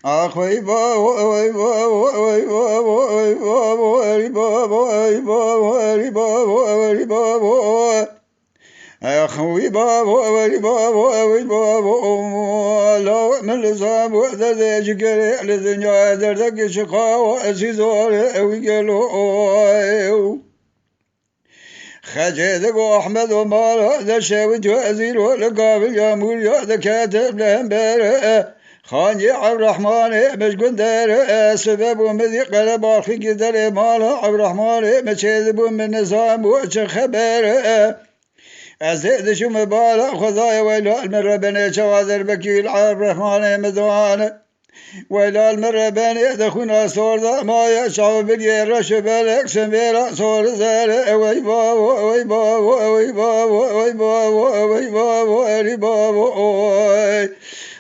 أخوي بابا وي بابا وي بابا وي بابا وي بابا وي بابا وي بابا وي بابا أخوي بابا وي بابا وي بابا لو من لزام وذا جكري لذنيا دردك شقاوة أسيزور ويقلو خجيدك أحمد ومالا ذا شاوت وأزير ولقابل يا موليا ذا كاتب لهم بارئ خانجي عبد الرحمن مش قندر سبب ومذي قلب أخي قدر مالا عبد الرحمن مش يذب من نظام وش خبر أزيد شو مبالا خذايا ويلا المرة بني شواذر بكيل عبد الرحمن مدوان ويلا المرة بني دخونا صور ذا ما يشعر باليرة شبالك سميرا صور ذا ويبابا ويبابا ويبابا ويبابا ويبابا ويبابا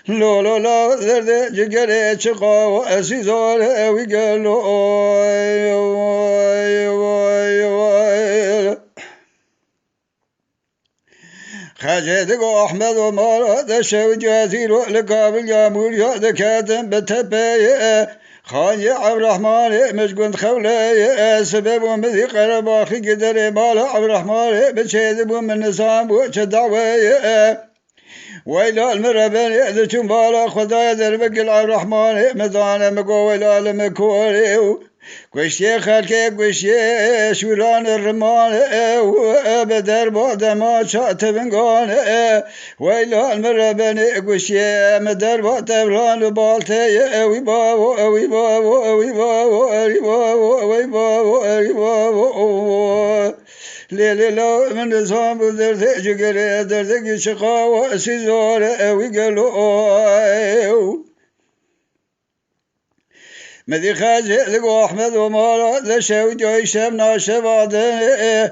لو لو لا ذرد جقري شقا وأسيزار ويقلو خجدك أحمد ومارا ذا شو جازير ولقابل يا موليا ذا كاتم بتبايا خاني عبد الرحمن مش قلت خولي سبب ومذي قلب أخي قدر مالا عبد الرحمن بشيذب من نظام وش دعوي ويلا المربن يأذتم بالا خدايا دربك عبد الرحمن مدانا مقو ويلا المكوري قشي خالكي قشي شوران الرمان بدر بعد ما شات بنقان ويلا المربن قشي مدر بعد بران بالتي ويبابو ويبابو ويبابو ويبابو ويبابو ويبابو ليلي لو من نظام درد جقري درد شقاوة سيزور ويقلو مذي خاجي لقو أحمد ومالا ذا شاوي جاي شمنا شبادن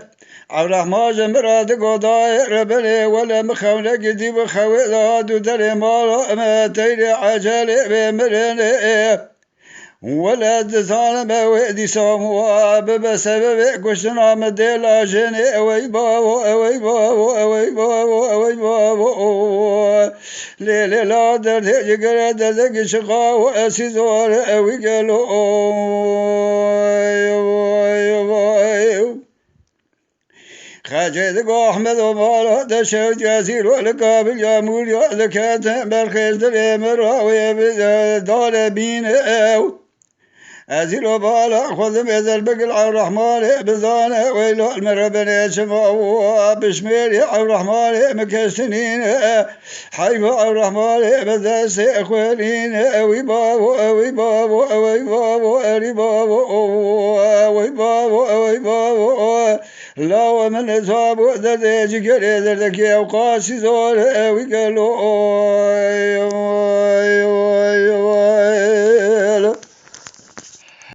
عبد الرحمن جمرات قضاء ربني ولا مخولة قدي بخوي ذات دري مالا ما تيري عجالي بمرني ولا تزال ما ودي ساموا بسبب كشنا مدل عجني ويبابو ويبابو ويبابو ويبابو ليلة لا درد جقر درد شقا وأسيزور ويقلو خجدك أحمد ومالا دشو جازير ولقابل يا موليا ذكاتم بالخير دريمر ويبدال بين أزيل وبالا خذ بذل بقل عبد الرحمن بذانه ويلو المربن شفاو بشمير عبد الرحمن مكسنين حيف عبد الرحمن بذل سيخوالين ويبابو ويبابو ويبابو ويبابو ويبابو لا ومن أصابه ذا جقري ذا كي أوقاسي زور ويقلو